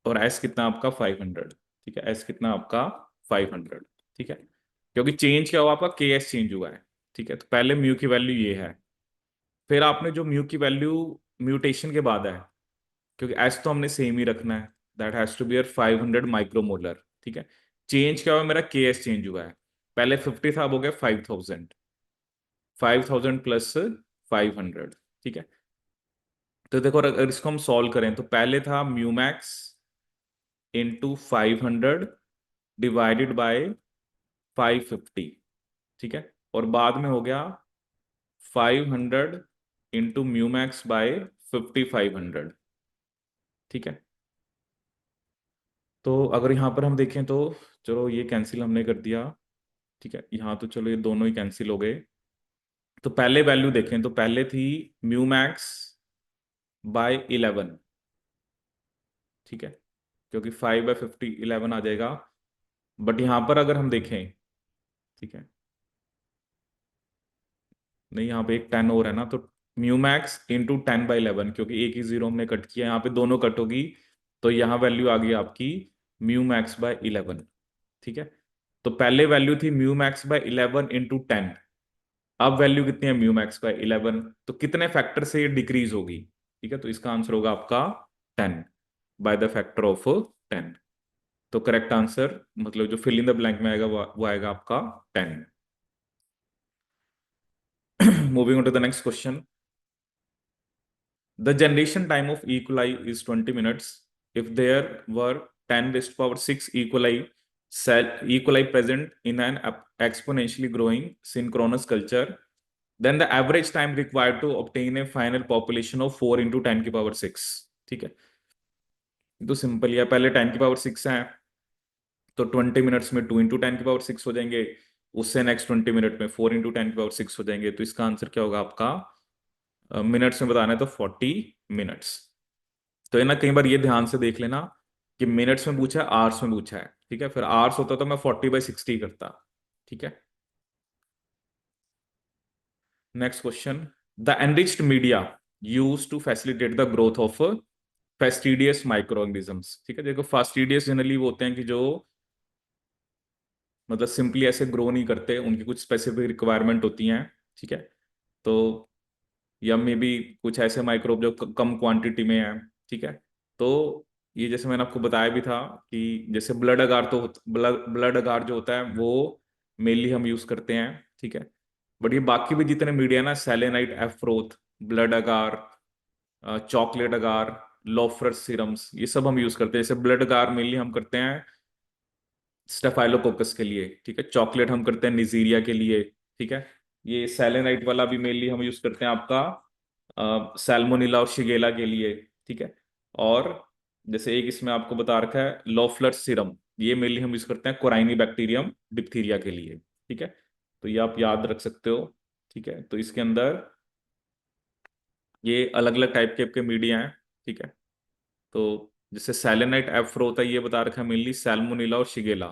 और एस कितना आपका 500, ठीक है, एस कितना आपका 500, ठीक है, क्योंकि चेंज क्या हुआ आपका के एस चेंज हुआ है, ठीक है, तो पहले म्यू की वैल्यू ये है, फिर आपने जो म्यू की वैल्यू म्यूटेशन के बाद है, क्योंकि एस तो हमने सेम ही रखना है, that has to be 500 micromolar, ठीक है। चेंज क्या हुआ मेरा के एस चेंज हुआ है, पहले 50 था अब हो गया 5000, 5000 प्लस 500, ठीक है। तो देखो अगर इसको हम सॉल्व करें तो पहले था mu max into 500 divided by 550, ठीक है, और बाद में हो गया 500 इंटू म्यू मैक्स बाय 5500, ठीक है। तो अगर यहाँ पर हम देखें तो चलो ये कैंसिल हमने कर दिया, ठीक है, यहाँ तो चलो ये दोनों ही कैंसिल हो गए, तो पहले वैल्यू देखें तो पहले थी म्यू मैक्स बाय 11, ठीक है, क्योंकि 5/50 11 आ जाएगा, बट यहाँ पर अगर हम देखें, ठीक है, नहीं यहाँ पे एक 10 और है ना, तो म्यू मैक्स इंटू 10/11, क्योंकि एक ही जीरो हमने कट किया, यहाँ पे दोनों कट होगी, तो यहाँ वैल्यू आ गई आपकी म्यू मैक्स बाय 11, ठीक है। तो पहले वैल्यू थी म्यू मैक्स बाय 11 इंटू 10, अब वैल्यू कितनी है म्यू मैक्स बाय 11, तो कितने फैक्टर से ये डिक्रीज होगी, ठीक है, तो इसका आंसर होगा आपका 10 बाय द फैक्टर ऑफ 10, तो करेक्ट आंसर मतलब जो फिल इन द ब्लैंक में आएगा वो आएगा आपका 10। Moving on to the next question, the generation time of E. coli is 20 minutes. If there were 10 raised to power 6 E. coli present in an exponentially growing synchronous culture, then the average time required to obtain a final population of 4 into 10 की power 6, ठीक है। तो simple है, पहले 10 की power 6 है तो 20 minutes में 2 इंटू 10 की पावर 6 हो जाएंगे, उससे नेक्स्ट 20 मिनट में 4 इंटू 10 की पावर 6 हो जाएंगे, तो इसका आंसर क्या होगा आपका, मिनट्स में बताना है तो 40 मिनट्स। तो है ना, कई बार ये ध्यान से देख लेना कि मिनट्स में पूछा है आवर्स में पूछा है, ठीक है, फिर आवर्स होता तो मैं 40/60 करता, ठीक है। Next question, the enriched media use to facilitate the growth of fastidious micro organisms, ठीक है, देखो फास्टिडियस जनरली वो होते हैं कि जो मतलब सिंपली ऐसे ग्रो नहीं करते, उनकी कुछ स्पेसिफिक रिक्वायरमेंट होती हैं, ठीक है। तो या मे बी कुछ ऐसे माइक्रोब जो कम क्वांटिटी में है, ठीक है। तो ये जैसे मैंने आपको बताया भी था कि जैसे ब्लड अगार, तो ब्लड अगार जो होता है वो मेनली हम यूज करते हैं, ठीक है। बट ये बाकी भी जितने मीडिया ना, सेलेनाइट, एफ्रोथ, ब्लड अगार, चॉकलेट अगार, लोफ्रस सीरम्स, ये सब हम यूज करते हैं। जैसे ब्लड अगार मेनली हम करते हैं स्टेफाइलोकोकस के लिए, ठीक है। चॉकलेट हम करते हैं निजीरिया के लिए, ठीक है। ये सेलेनाइट वाला भी मेनली हम यूज करते हैं आपका सैल्मोनेला और शिगेला के लिए, ठीक है। और जैसे एक इसमें आपको बता रखा है लोफ्लर सीरम, ये मेनली हम यूज करते हैं कोराइनी बैक्टीरियम डिप्थीरिया के लिए, ठीक है। तो ये आप याद रख सकते हो, ठीक है। तो इसके अंदर ये अलग अलग टाइप के मीडिया हैं, ठीक है। तो जैसे सैलेनाइट एफ्रो होता है, ये बता रखा है मेनली सैल्मोनेला और शिगेला,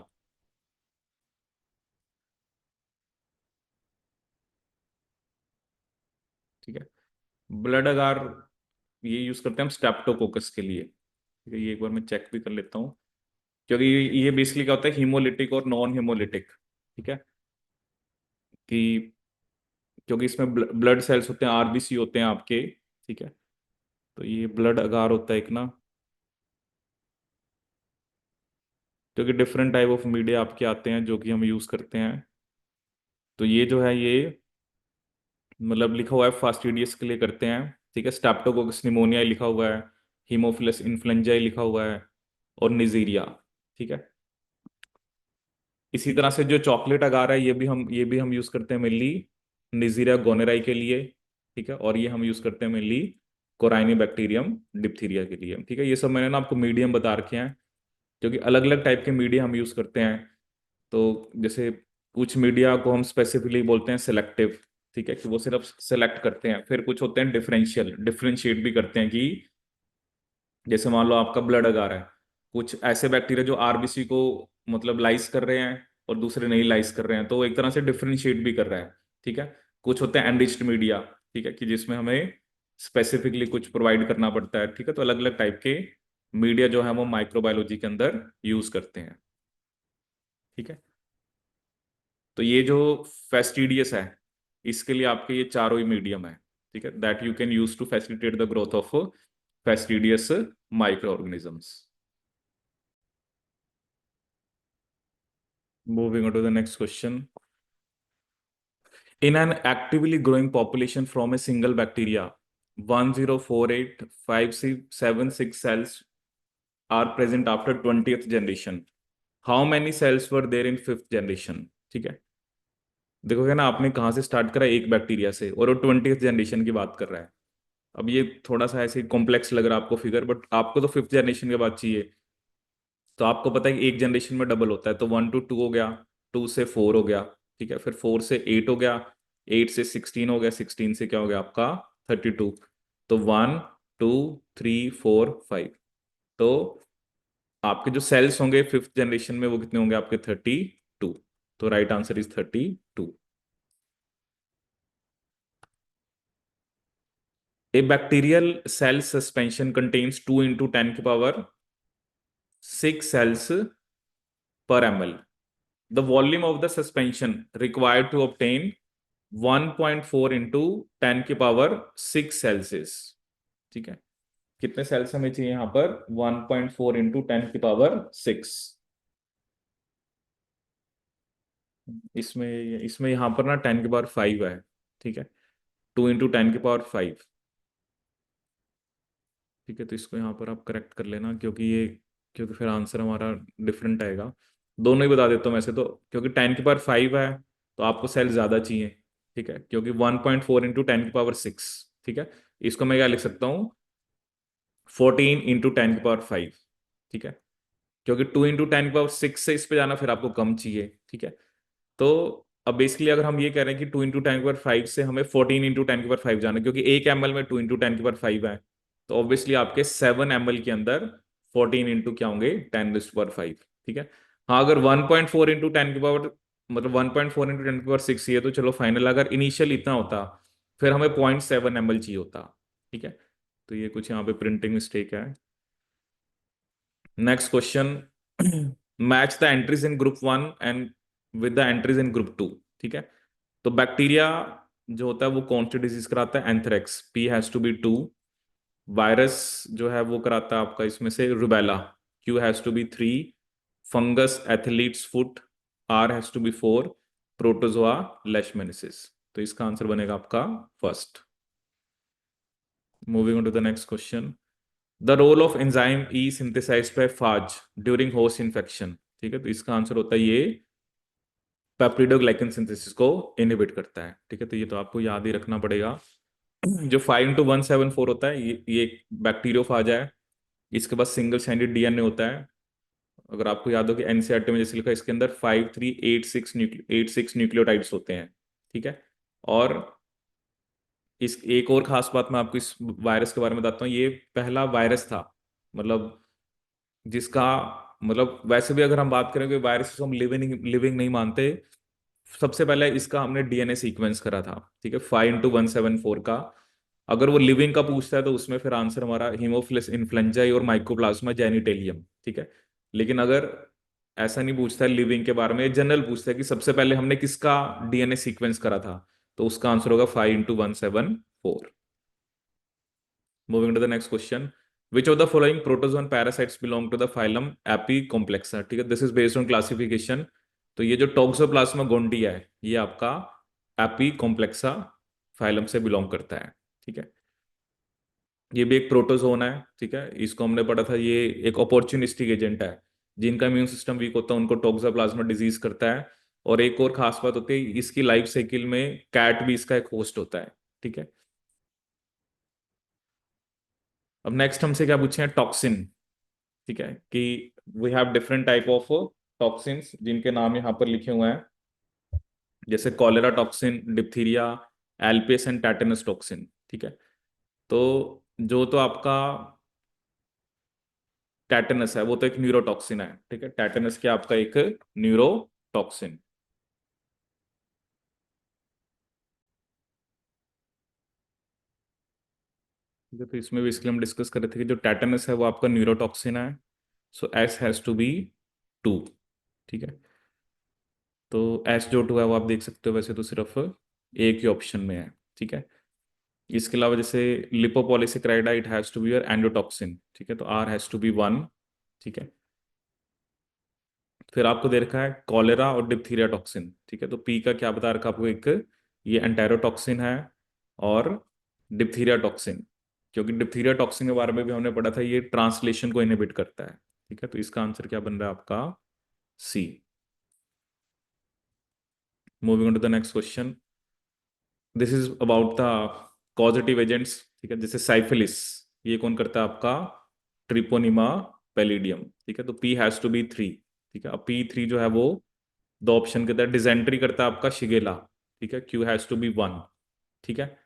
ठीक है। ब्लड अगार ये यूज करते हैं हम स्ट्रेप्टोकोकस के लिए, ठीक है। ये एक बार मैं चेक भी कर लेता हूँ, क्योंकि ये बेसिकली क्या होता है, हीमोलिटिक और नॉन हीमोलिटिक, ठीक है। कि क्योंकि इसमें ब्लड सेल्स होते हैं, आरबीसी होते हैं आपके, ठीक है। तो ये ब्लड अगार होता है एक ना, क्योंकि डिफरेंट टाइप ऑफ मीडिया आपके आते हैं जो कि हम यूज करते हैं। तो ये जो है ये मतलब लिखा हुआ है फास्टिडियस के लिए करते हैं, ठीक है। स्ट्रेप्टोकोकस निमोनिया लिखा हुआ है, हीमोफिलस इन्फ्लुएंजा लिखा हुआ है, और निजीरिया, ठीक है। इसी तरह से जो चॉकलेट अगार है, ये भी हम यूज करते हैं मेनली निजीरिया गोनेराई के लिए, ठीक है। और ये हम यूज करते हैं मेनली कोराइनी बैक्टीरियम डिप्थीरिया के लिए, ठीक है। ये सब मैंने ना आपको मीडियम बता रखे हैं, क्योंकि अलग अलग टाइप के मीडिया हम यूज करते हैं। तो जैसे कुछ मीडिया को हम स्पेसिफिकली बोलते हैं सिलेक्टिव, ठीक है, कि वो सिर्फ सेलेक्ट करते हैं। फिर कुछ होते हैं डिफरेंशियल, डिफरेंशिएट भी करते हैं, कि जैसे मान लो आपका ब्लड अगार है, कुछ ऐसे बैक्टीरिया जो आरबीसी को मतलब लाइस कर रहे हैं और दूसरे नहीं लाइस कर रहे हैं, तो वो एक तरह से डिफरेंशिएट भी कर रहा है, ठीक है। कुछ होते हैं एनरिच्ड मीडिया, ठीक है, कि जिसमें हमें स्पेसिफिकली कुछ प्रोवाइड करना पड़ता है, ठीक है। तो अलग अलग टाइप के मीडिया जो है वो माइक्रोबायोलॉजी के अंदर यूज करते हैं, ठीक है। तो ये जो फेस्टिडियस है, इसके लिए आपके ये चारों ही मीडियम है, ठीक है, that you can use to facilitate the growth of fastidious micro organisms. Moving on to the next question. In an actively growing population from a single bacteria, 1048,576 cells are present after 20th generation. How many cells were there in fifth generation? ठीक है। देखो क्या ना, आपने कहाँ से start करा, एक बैक्टीरिया से, और वो 20th जनरेशन की बात कर रहा है। अब ये थोड़ा सा ऐसे कॉम्प्लेक्स लग रहा है आपको फिगर, बट आपको तो फिफ्थ जनरेशन के बाद चाहिए। तो आपको पता है कि एक जनरेशन में डबल होता है, तो 1 to 2 हो गया, 2 से 4 हो गया, ठीक है। फिर 4 से 8 हो गया, 8 से 16 हो गया, 16 से क्या हो गया आपका 32। तो 1, 2, 3, 4, 5। तो आपके जो सेल्स होंगे फिफ्थ जनरेशन में वो कितने होंगे आपके 32। तो right answer is 32। A bacterial cell suspension contains 2 into 10 की power 6 cells per ml. The volume of the suspension required to obtain 1.4 into 10 की पावर 6 सेल्सियस, ठीक है। कितने सेल्स हमें चाहिए यहां पर, 1.4 इंटू 10 की पावर 6। इसमें इसमें यहां पर ना 10 की पावर 5 है, ठीक है। 2 into 10 की पावर 5, ठीक है। तो इसको यहाँ पर आप करेक्ट कर लेना, क्योंकि फिर आंसर हमारा डिफरेंट आएगा। दोनों ही बता देता हूँ वैसे तो, क्योंकि 10 की पावर 5 है तो आपको सेल ज्यादा चाहिए, ठीक है, क्योंकि 1.4 इंटू 10 की पावर 6, ठीक है। इसको मैं क्या लिख सकता हूँ, 14 into 10 की पावर 5, ठीक है। क्योंकि 2 into 10 की पावर 6 से इस पे जाना फिर आपको कम चाहिए, ठीक है। तो अब बेसिकली अगर हम ये कह रहे हैं कि 2 into 10 की पावर 5 से हमें 14 into 10 की पावर 5 जाना है, क्योंकि 1 ml में 2 into 10 की पावर 5 है, तो ऑब्वियसली आपके 7 ml के अंदर 14 इंटू क्या होंगे 10 की पावर 5, ठीक है। हाँ, अगर 1.4 इंटू 10 की पावर मतलब 1.4 इंटू 10 की पावर 6 ये तो चलो फाइनल, अगर इनिशियल इतना होता फिर हमें 0.7 ml चाहिए होता, ठीक है। तो ये कुछ यहाँ पे प्रिंटिंग मिस्टेक है। Next question. Match the entries in group 1 and with the entries in group 2। ठीक है, तो बैक्टीरिया जो होता है वो कौन सी डिजीज कराता है? Anthrax, P has to be 2। Virus जो है वो कराता है आपका इसमें से rubella, Q has to be 3। Fungus athlete's foot, R has to be 4। Protozoa leishmaniasis. तो इसका आंसर बनेगा आपका first. Moving on to the next question. The role of enzyme E synthesized by phage during host infection. ठीक है, तो इसका answer होता है ये पेप्टिडोग्लाइकन सिंथेसिस को इनहिबिट करता है। ठीक है, तो ये तो आपको याद ही रखना पड़ेगा। जो 5 into 174 होता है ये एक बैक्टीरियोफाज है। इसके पास सिंगल स्ट्रैंडेड डीएनए होता है। अगर आपको याद हो कि एनसीईआरटी में जैसे लिखा है इसके अंदर 5386 न्यूक्लियोटाइड्स होते हैं। ठीक है, और इस एक और खास बात मैं आपको इस वायरस के बारे में बताता हूँ, ये पहला वायरस था, मतलब जिसका, मतलब वैसे भी अगर हम बात करें कि वायरस को हम लिविंग लिविंग नहीं मानते, सबसे पहले इसका हमने डीएनए सीक्वेंस करा था। ठीक है, 5 into 174 का। अगर वो लिविंग का पूछता है तो उसमें फिर आंसर हमारा हीमोफिलस इन्फ्लुएंजाई और माइकोप्लाज्मा जेनिटेलियम। ठीक है, लेकिन अगर ऐसा नहीं पूछता है लिविंग के बारे में, जनरल पूछता है कि सबसे पहले हमने किसका डीएनए सीक्वेंस करा था, तो उसका आंसर होगा 5 into 174। Moving to the next question. Which of the following protozoan parasites belong to the phylum apicomplexa. ठीक है, this is based on classification. तो ये जो टॉक्सोप्लाज्मा गोंडी है ये आपका एपीकॉम्प्लेक्सा फाइलम से बिलोंग करता है। ठीक है, ये भी एक प्रोटोजोन है। ठीक है, इसको हमने पढ़ा था, ये एक अपॉर्चुनिस्टिक एजेंट है। जिनका इम्यून सिस्टम वीक होता है उनको टॉक्सोप्लाज्मा डिजीज करता है। और एक और खास बात होती है, इसकी लाइफ साइकिल में कैट भी इसका एक होस्ट होता है। ठीक है, अब नेक्स्ट हमसे क्या पूछे हैं? टॉक्सिन। ठीक है, कि we have different type of toxins जिनके नाम यहाँ पर लिखे हुए हैं, जैसे कॉलेरा टॉक्सिन, डिप्थीरिया, एल्पियस एंड टेटेनस टॉक्सिन। ठीक है, तो जो तो आपका टेटेनस है वो तो एक न्यूरोटॉक्सिन है। ठीक है, टेटेनस क्या आपका एक न्यूरोटॉक्सिन। ठीक है, तो इसमें भी इसलिए हम डिस्कस कर रहे थे कि जो टेटेनस है वो आपका न्यूरोटॉक्सिन है। सो एस हैज टू बी 2। ठीक है, तो एस जो 2 है वो आप देख सकते हो, वैसे तो सिर्फ एक ही ऑप्शन में है। ठीक है, इसके अलावा जैसे lipopolysaccharide it has to be your endotoxin. ठीक है, तो आर हैज टू बी 1। ठीक है, फिर आपको दे रखा है कॉलेरा और डिप्थीरिया टॉक्सिन। ठीक है, तो पी का क्या बता रखा आपको? एक ये एंटेरोटॉक्सिन है और डिप्थीरिया टॉक्सिन, क्योंकि डिप्थीरिया टॉक्सिन के बारे में भी हमने पढ़ा था, ये ट्रांसलेशन को इनहिबिट करता है। ठीक है, तो इसका आंसर क्या बन रहा है आपका? C. Moving on to the next question. This is about the causative agents. ठीक है, जैसे साइफिलिस, ये कौन करता है आपका? Treponema pallidum. ठीक है, तो पी हैज टू बी 3। ठीक है, अब P3 जो है वो दो ऑप्शन के तहत डिजेंट्री करता है आपका शिगेला। ठीक है, क्यू हैज टू बी 1। ठीक है,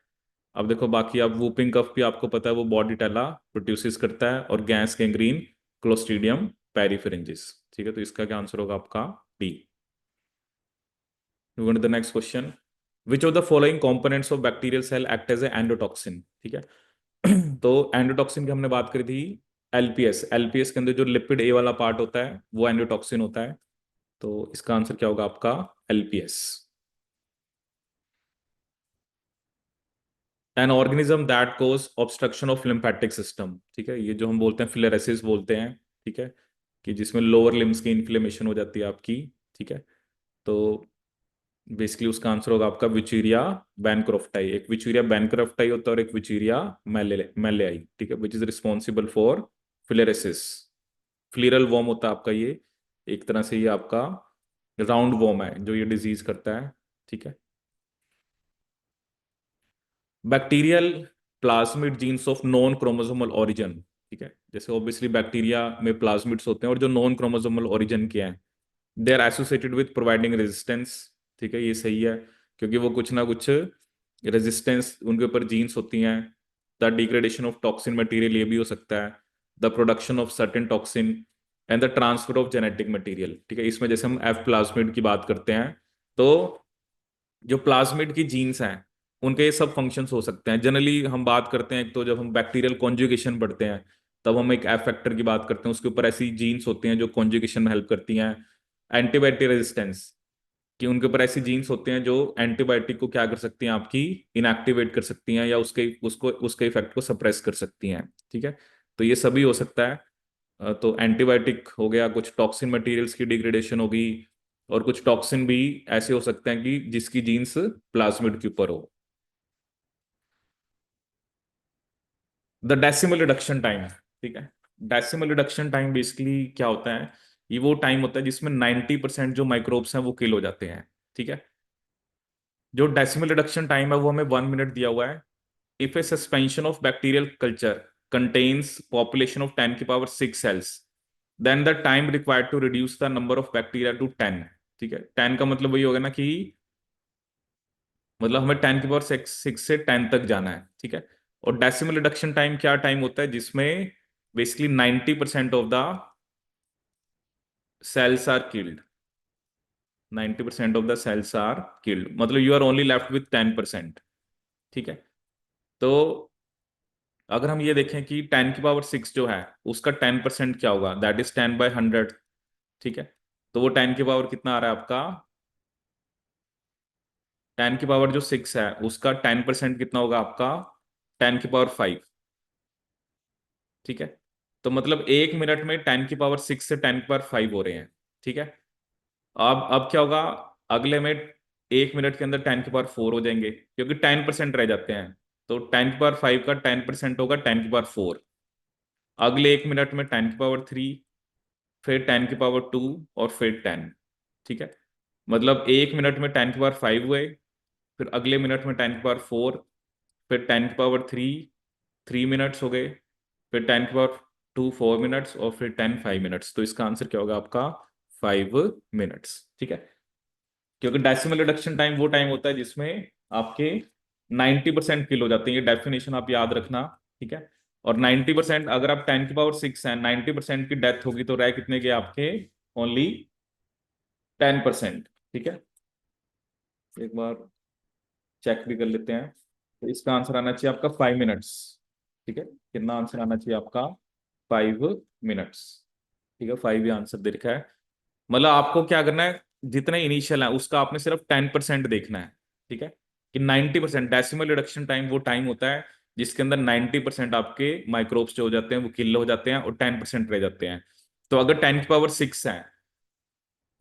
अब देखो बाकी, अब वूपिंग कफ भी आपको पता है वो बॉडी टेला प्रोड्यूसेस करता है, और गैस गैंग्रीन क्लोस्ट्रीडियम पेरिफेरेंजिस। ठीक है, तो इसका क्या आंसर होगा आपका? D. The next question. Which of the following components of bacterial cell act as a endotoxin. ठीक है, तो एंडोटॉक्सिन की हमने बात करी थी, एलपीएस। एलपीएस के अंदर जो लिपिड ए वाला पार्ट होता है वो एंडोटॉक्सिन होता है। तो इसका आंसर क्या होगा आपका? LPS. An organism that cause obstruction of lymphatic system. ठीक है, ये जो हम बोलते हैं फिलेरेसिस बोलते हैं। ठीक है, कि जिसमें लोअर लिम्स की इन्फ्लेमेशन हो जाती है आपकी। ठीक है, तो बेसिकली उसका आंसर होगा आपका विचीरिया बैनक्रॉफ्टाई। एक विचीरिया बैनक्रॉफ्टाई होता है और एक विचीरिया मैलेआई। ठीक है, which is responsible for filariasis. Filarial worm होता है आपका ये, एक तरह से ये आपका राउंड वॉर्म है जो ये डिजीज करता है। ठीक है, bacterial plasmid jeans of non chromosomal origin. ठीक है, जैसे ऑब्वियसली बैक्टीरिया में प्लाज्मिड्स होते हैं और जो नॉन क्रोमोसोमल ओरिजिन के हैं they are associated with providing resistance. ठीक है, ये सही है, क्योंकि वो कुछ ना कुछ रेजिस्टेंस उनके ऊपर जीन्स होती हैं। The degradation of toxin material, ये भी हो सकता है। The production of certain toxin and the transfer of genetic material. ठीक है, इसमें जैसे हम एफ प्लाज्मिड की बात करते हैं, तो जो प्लाज्मिड की जीन्स हैं उनके ये सब फंक्शंस हो सकते हैं। जनरली हम बात करते हैं, एक तो जब हम बैक्टीरियल कॉन्जुगेशन पढ़ते हैं तब हम एक एफ फैक्टर की बात करते हैं, उसके ऊपर ऐसी जीन्स होती हैं जो कॉन्जुगेशन में हेल्प करती हैं। एंटीबायोटिक रेजिस्टेंस, कि उनके ऊपर ऐसी जीन्स होते हैं जो एंटीबायोटिक को क्या कर सकती हैं, आपकी इनएक्टिवेट कर सकती हैं, या उसके इफेक्ट को सप्रेस कर सकती हैं। ठीक है, तो ये सभी हो सकता है। तो एंटीबायोटिक हो गया, कुछ टॉक्सिन मटेरियल्स की डिग्रेडेशन होगी, और कुछ टॉक्सिन भी ऐसे हो सकते हैं कि जिसकी जीन्स प्लाज्मिड के ऊपर हो। द डेसिमल रिडक्शन टाइम, ठीक है, डेसिमल रिडक्शन टाइम बेसिकली क्या होता है, ये वो टाइम होता है जिसमें 90% जो माइक्रोब्स हैं वो किल हो जाते हैं। ठीक है, जो डेसिमल रिडक्शन टाइम है वो हमें 1 मिनट दिया हुआ है। If a suspension of bacterial culture contains population of 10 की power 6 cells, then the time required to reduce the number of bacteria to 10। ठीक है, 10 का मतलब वही होगा ना कि मतलब हमें 10 की पावर 6 से 10 तक जाना है। ठीक है, और डेसिमल रिडक्शन टाइम क्या टाइम होता है जिसमें basically 90% of the cells are killed. 90% of the cells are killed, मतलब you are only left with 10%। ठीक है, तो अगर हम ये देखें कि 10 की पावर 6 जो है उसका 10% क्या होगा, दैट इज 10/100। ठीक है, तो वो 10 की पावर कितना आ रहा है आपका, 10 की पावर जो 6 है उसका 10% कितना होगा आपका, 10 की पावर 5। ठीक है, तो मतलब 1 मिनट में 10 की पावर 6 से 10 की पावर 5 हो रहे हैं। ठीक है, अब क्या होगा, अगले में 1 मिनट के अंदर 10 की पावर 4 हो जाएंगे, क्योंकि 10% रह जाते हैं। तो 10 की पावर 5 का 10% होगा 10 की पावर 4। अगले 1 मिनट में 10 की पावर 3, फिर 10 की पावर 2, और फिर 10। ठीक है, मतलब 1 मिनट में 10 की पावर 5 हुए, फिर अगले मिनट में 10 की पावर 4, फिर 10 की पावर 3 3 मिनट्स हो गए, फिर 10 की पावर 2 4 मिनट्स, और फिर 10 5 मिनट्स। तो इसका आंसर क्या होगा आपका, 5 मिनट्स। ठीक है, क्योंकि डेसिमल रिडक्शन टाइम वो टाइम होता है जिसमें आपके 90% किल हो जाते हैं, ये डेफिनेशन आप याद रखना। ठीक है, और 90% अगर आप 10 की पावर 6 हैं, 90% की डेथ होगी, तो रह कितने के आपके, ओनली 10%। ठीक है, एक बार चेक भी कर लेते हैं। तो इसका आंसर आना चाहिए आपका 5 मिनट्स। ठीक है, कितना आंसर आना चाहिए आपका, 5 मिनट्स। ठीक है, 5 ही आंसर दे रखा है। मतलब आपको क्या करना है, जितने इनिशियल है उसका आपने सिर्फ 10% देखना है। ठीक है, कि 90% डेसिमल रिडक्शन टाइम वो टाइम होता है जिसके अंदर 90% आपके माइक्रोब्स जो हो जाते हैं वो किल हो जाते हैं, और 10% रह जाते हैं। तो अगर 10 की पावर 6 है,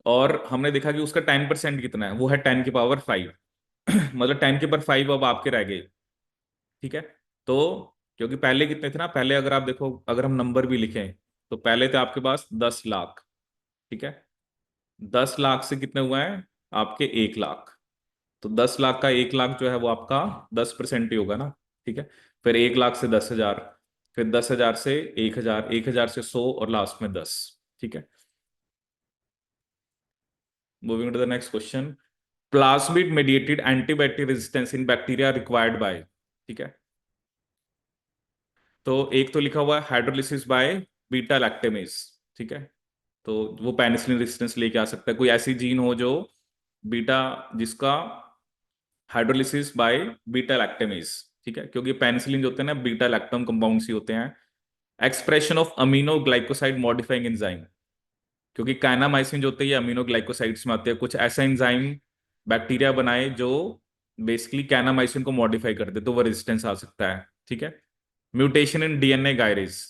और हमने देखा कि उसका 10% कितना है, वो है 10 की पावर 5। मतलब 10 की पावर 5 अब आपके रह गए। ठीक है, तो क्योंकि पहले कितने थे ना, पहले अगर आप देखो, अगर हम नंबर भी लिखें, तो पहले थे आपके पास 10 लाख। ठीक है, 10 लाख से कितने हुआ है आपके, 1 लाख। तो 10 लाख का 1 लाख जो है वो आपका 10% ही होगा ना। ठीक है, फिर 1 लाख से 10 हजार, फिर 10 हजार से 1 हजार, 1 हजार से 100, और लास्ट में 10। ठीक है, moving to the next question, plasmid mediated antibiotic resistance in bacteria required by. ठीक है, तो एक तो लिखा हुआ है हाइड्रोलिसिस बाय बीटा लैक्टेमेज। ठीक है, तो वो पेनिसिलिन रेजिस्टेंस लेके आ सकता है, कोई ऐसी जीन हो जो बीटा, जिसका हाइड्रोलिसिस बाय बीटा लैक्टेमेज। ठीक है, क्योंकि पेनिसिलिन जो होते हैं ना बीटा लैक्टम कंपाउंड्स ही होते हैं। Expression of amino glycoside modifying enzyme, क्योंकि काइनामाइसिन जो होते हैं ये अमीनो ग्लाइकोसाइड्स में आते हैं, कुछ ऐसा एंजाइम बैक्टीरिया बनाए जो बेसिकली काइनामाइसिन को मॉडिफाई कर दे, तो वो रेजिस्टेंस आ सकता है। ठीक है, म्यूटेशन इन डीएनए गायरेज,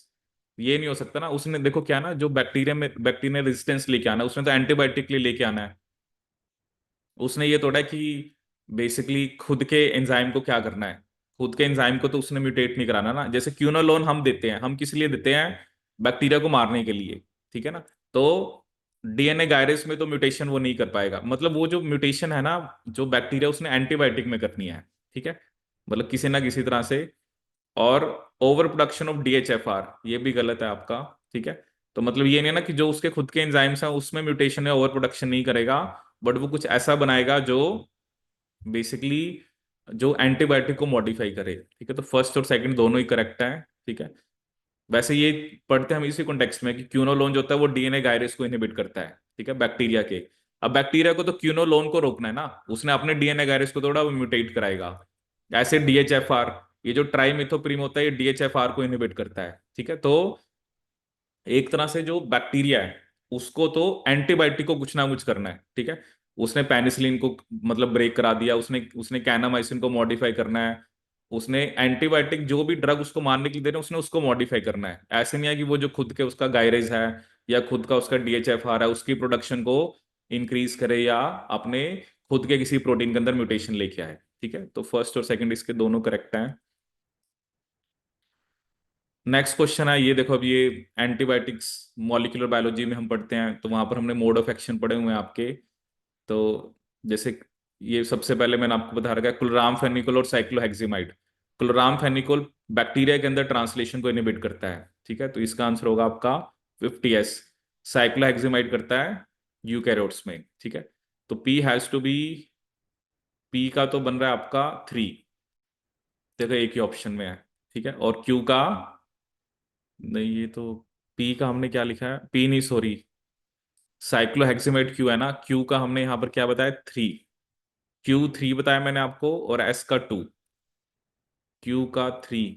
ये नहीं हो सकता ना, उसने देखो क्या ना, जो बैक्टीरिया रेजिस्टेंस लेके आना है, उसने तो एंटीबायोटिक लेके आना है। उसने ये तोड़ा कि बेसिकली खुद के एंजाइम को क्या करना है, खुद के एंजाइम को तो उसने म्यूटेट नहीं कराना ना। जैसे क्यूनोलोन हम देते हैं, हम किस लिए देते हैं, बैक्टीरिया को मारने के लिए। ठीक है ना, तो डीएनए गायरस में तो म्यूटेशन वो नहीं कर पाएगा, मतलब वो जो म्यूटेशन है ना, जो बैक्टीरिया उसने एंटीबायोटिक में करनी है। ठीक है, मतलब किसी ना किसी तरह से। और ओवर प्रोडक्शन ऑफ डीएचएफआर, ये भी गलत है आपका। ठीक है, तो मतलब ये नहीं है ना कि जो उसके खुद के एंजाइम्स हैं उसमें म्यूटेशन या ओवर प्रोडक्शन नहीं करेगा, बट वो कुछ ऐसा बनाएगा जो बेसिकली जो एंटीबायोटिक को मॉडिफाई करे। ठीक है, तो फर्स्ट और सेकंड दोनों ही करेक्ट है। ठीक है, वैसे ये पढ़ते हैं हम इसी कॉन्टेक्स्ट में कि क्यूनोलोन जो होता है वो डीएनए गायरस को इनहिबिट करता है। ठीक है, बैक्टीरिया के। अब बैक्टीरिया को तो क्यूनोलोन को रोकना है ना, उसने अपने डीएनए गायरस को थोड़ा वो म्यूटेट कराएगा। ऐसे डीएचएफआर, ये जो ट्राइमिथोप्रीम होता है ये डीएचएफआर को इनहिबिट करता है। ठीक है, तो एक तरह से जो बैक्टीरिया है उसको तो एंटीबायोटिक को कुछ ना कुछ करना है। ठीक है, उसने पेनिसिलिन को मतलब ब्रेक करा दिया, उसने उसने कैनामाइसिन को मॉडिफाई करना है, उसने एंटीबायोटिक जो भी ड्रग उसको मारने के लिए दे रहे हैं उसने उसको मॉडिफाई करना है। ऐसे नहीं है कि वो जो खुद के उसका गायरेज है या खुद का उसका डीएचएफआर है उसकी प्रोडक्शन को इंक्रीज करे या अपने खुद के किसी प्रोटीन के अंदर म्यूटेशन लेके आए। ठीक है, तो फर्स्ट और सेकंड इसके दोनों करेक्ट हैं। नेक्स्ट क्वेश्चन है, ये देखो, अब ये एंटीबायोटिक्स मॉलिक्यूलर बायोलॉजी में हम पढ़ते हैं तो वहां पर हमने मोड ऑफ एक्शन पढ़े हुए हैं आपके। तो जैसे ये सबसे पहले मैंने आपको बता रखा है क्लोराम फेनिकोल और साइक्लोहेक्सिमाइड। क्लोराम फेनिकोल बैक्टीरिया के अंदर ट्रांसलेशन को इनहिबिट करता है, ठीक है, तो इसका आंसर होगा आपका 50S। साइक्लोहेक्सिमाइड करता है यूकैरियोट्स में, ठीक है। तो P has to be, P का तो बन रहा है आपका 3, देखो एक ही ऑप्शन में है, ठीक है। और क्यू का, नहीं ये तो पी का हमने क्या लिखा है, पी नहीं सॉरी, साइक्लोहेक्सिमाइड क्यू है ना, क्यू का हमने यहां पर क्या बताया 3, Q3 बताया मैंने आपको, और एस का 2, क्यू का 3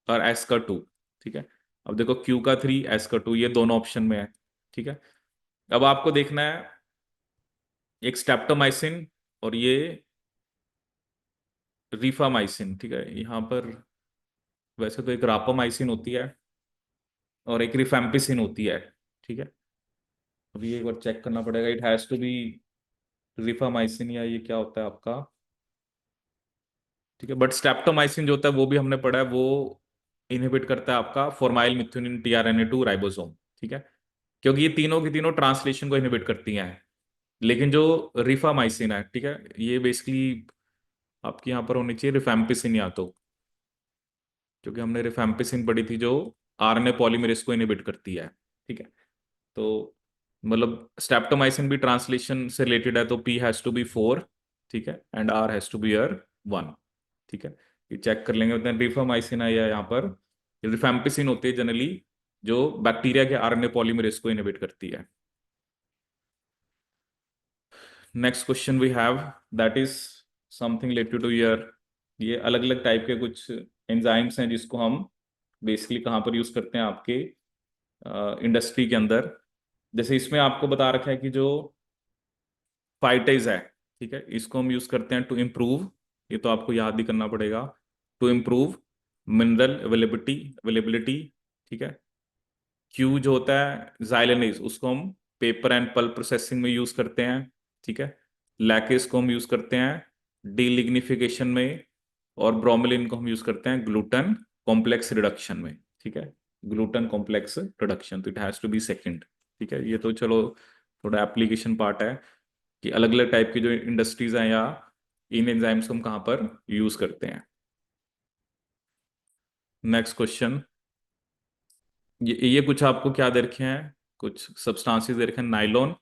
और एस का 2, ठीक है। अब देखो क्यू का 3 एस का 2 ये दोनों ऑप्शन में है, ठीक है। अब आपको देखना है एक स्टेप्टोमाइसिन और ये रिफामाइसिन, ठीक है। यहाँ पर वैसे तो एक रापामाइसिन होती है और एक रिफेम्पिसिन होती है, ठीक है। अभी एक बार चेक करना पड़ेगा, it has to be rifamycin या ये क्या होता है आपका, ठीक है। बट स्ट्रेप्टोमाइसिन जो होता है वो भी हमने पढ़ा है, वो इनहिबिट करता है आपका फॉर्माइल मिथ्योनिन टीआरएनए2 राइबोसोम, ठीक है। क्योंकि ये तीनों की तीनों ट्रांसलेशन को इनहिबिट करती हैं। लेकिन जो रिफामाइसिन है, ठीक है, ये बेसिकली आपकी यहाँ पर होनी चाहिए रिफैम्पिसिन या तो, क्योंकि हमने रिफैम्पिसिन पढ़ी थी जो आरएनए पॉलीमरेज को इनहिबिट करती है, ठीक है। तो मतलब स्ट्रेप्टोमाइसिन भी ट्रांसलेशन से रिलेटेड है, तो पी हैज टू बी 4, ठीक है, and R has to be 1, ठीक है। ये चेक कर लेंगे, उतने रिफामाइसिन है या यहाँ पर रिफैम्पिसिन होती है जनरली जो बैक्टीरिया के आरएनए पॉलीमरेज को इनहिबिट करती है। Next question we have that is something related to year, ये अलग अलग टाइप के कुछ एंजाइम्स हैं जिसको हम बेसिकली कहाँ पर यूज करते हैं आपके इंडस्ट्री के अंदर। जैसे इसमें आपको बता रखा है कि जो फाइटेज है, ठीक है, इसको हम यूज करते हैं टू इम्प्रूव, ये तो आपको याद ही करना पड़ेगा, to improve mineral availability availability, ठीक है। क्यू जो होता है जाइलेनेज, उसको हम पेपर एंड पल्प प्रोसेसिंग में यूज करते हैं, ठीक है। लैकेस को हम यूज करते हैं डीलिग्निफिकेशन में, और ब्रोमेलिन को हम यूज करते हैं ग्लूटन कॉम्प्लेक्स रिडक्शन में, ठीक है। ग्लूटन कॉम्प्लेक्स रिडक्शन, तो it has to be second, ठीक है। ये तो चलो थोड़ा एप्लीकेशन पार्ट है कि अलग अलग टाइप की जो इंडस्ट्रीज हैं या इन एंजाइम्स को हम कहाँ पर यूज करते हैं। नेक्स्ट क्वेश्चन, ये कुछ आपको क्या दे रखे हैं, कुछ सब्सटेंसेस दे रखे हैं, nylon,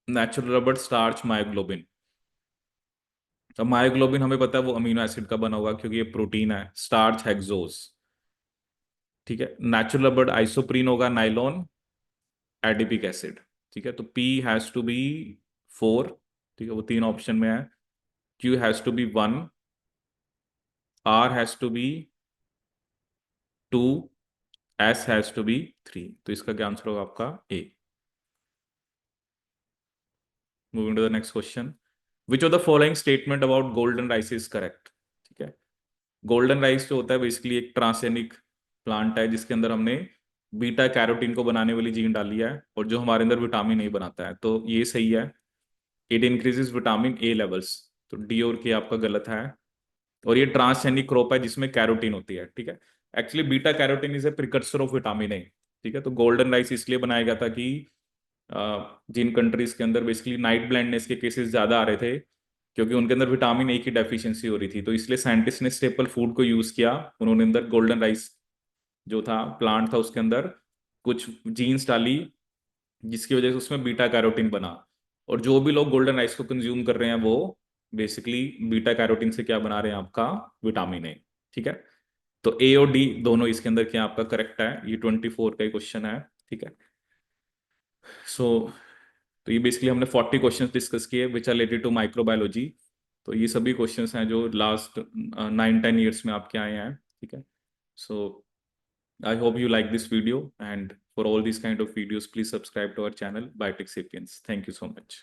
natural rubber, starch, myoglobin. अब मायोग्लोबिन हमें पता है वो अमीनो एसिड का बना हुआ क्योंकि ये प्रोटीन है, स्टार्च हेक्सोस, ठीक है। नेचुरल रबर आइसोप्रीन होगा, नाइलॉन एडिपिक एसिड, ठीक है। तो पी हैज टू बी 4, ठीक है, वो तीन ऑप्शन में है। Q has to be 1, R has to be 2, S has to be 3, तो इसका क्या आंसर होगा आपका A. Moving to the next question, which of the following statement about golden rice is correct, ठीक है। गोल्डन राइस जो होता है बेसिकली एक ट्रांसजेनिक प्लांट है जिसके अंदर हमने बीटा कैरोटीन को बनाने वाली जीन डाली है और जो हमारे अंदर विटामिन ए बनाता है, तो ये सही है। It increases vitamin A levels, तो डी और के आपका गलत है। और ये ट्रांसजेनिक क्रॉप है जिसमें कैरोटीन होती है, ठीक है। Actually beta carotene is a precursor of vitamin A, ठीक है। तो गोल्डन राइस इसलिए बनाया गया था कि जिन कंट्रीज के अंदर बेसिकली नाइट ब्लाइंडनेस के केसेस ज्यादा आ रहे थे क्योंकि उनके अंदर विटामिन ए की डेफिशिएंसी हो रही थी, तो इसलिए साइंटिस्ट ने स्टेपल फूड को यूज किया। उन्होंने अंदर गोल्डन राइस जो था प्लांट था उसके अंदर कुछ जीन्स डाली जिसकी वजह से उसमें बीटा कैरोटीन बना, और जो भी लोग गोल्डन राइस को कंज्यूम कर रहे हैं वो बेसिकली बीटा कैरोटीन से क्या बना रहे हैं आपका विटामिन ए, ठीक है। तो ए और डी दोनों इसके अंदर क्या आपका करेक्ट है, ये 24 का ही क्वेश्चन है, ठीक है। सो तो ये बेसिकली हमने 40 क्वेश्चंस डिस्कस किए which are related to microbiology. तो ये सभी क्वेश्चंस हैं जो लास्ट 9-10 ईयर्स में आपके आए हैं, ठीक है। So I hope you like this video, and for all these kind of videos please subscribe to our channel Biotech Sapiens. Thank you so much.